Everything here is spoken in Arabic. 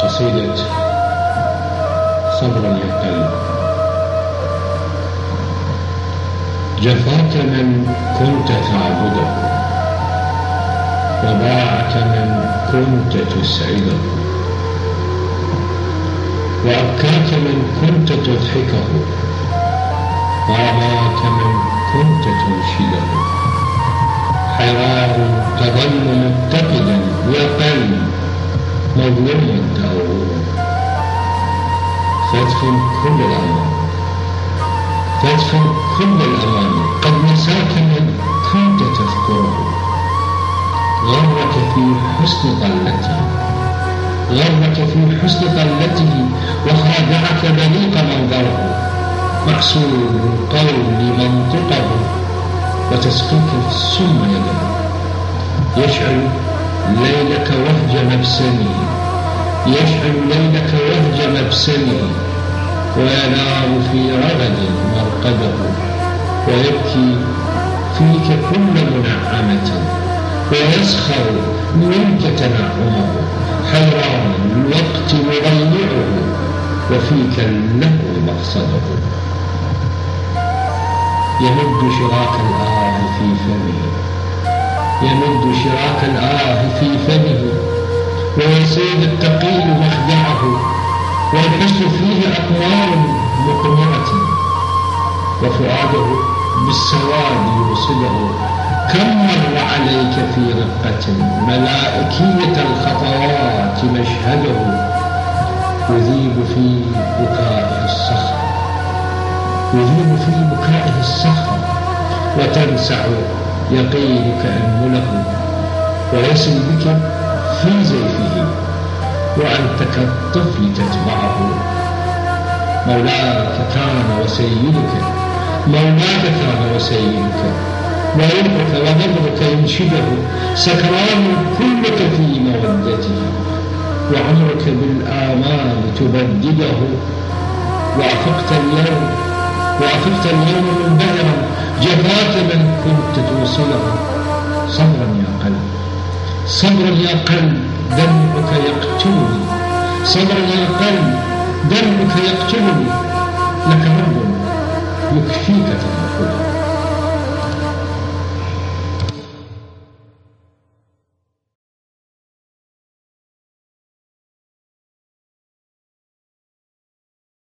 قصيدة صبرا يا قلب. جفاك من كنت تعبده، وباعك من كنت تسعده، وأبكاك من كنت تضحكه، ورماك من كنت تنشده. حيران تظل متقدا يا قلب، مظلوم تأوه. فادفن كل الأمان، فادفن كل الأمان، قد نساك من كنت تذكره. غرك في حسن طلته، غرك في حسن طلته، وخادعك بليق منظره. معسول القول منطقه، وتسقيك السم يده. يشعل ليلك وهج مبسمه، يشعل ليلك وهج مبسمه، وينام في رغد مرقده، ويبكي فيك كل منعمة، ويسخر منك تنعمه. حيران الوقت مضيعه، وفيك اللهو مقصده. يمد شراك الآه في فمه، يمد شراك الآه في فمه، ويصيد التقي مخدعه، والحسن فيه أقمار مقمرة، وفؤاده بالسواد يوصده. كم مر عليك في رقة ملائكية الخطوات مشهده. يذيب في بكائه الصخر، يذيب في بكائه الصخر، وتنسع يقينك أنمله، ويسري بك في زيفه، وأنت كالطفل تتبعه. مولاك كان وسيدك، مولاك كان وسيدك، وروحك وضبرك ينشده. سكران كلك في مودته، وعمرك بالآمال تبدده. وأفقت اليوم، وأفقت اليوم منبهرا، جفاك من كنت توصله. صبرا يا قلب، صبرا يا قلب، دمعك يقتلني. صبرا يا قلب، دمعك يقتلني. لك رب يكفيك تغفله.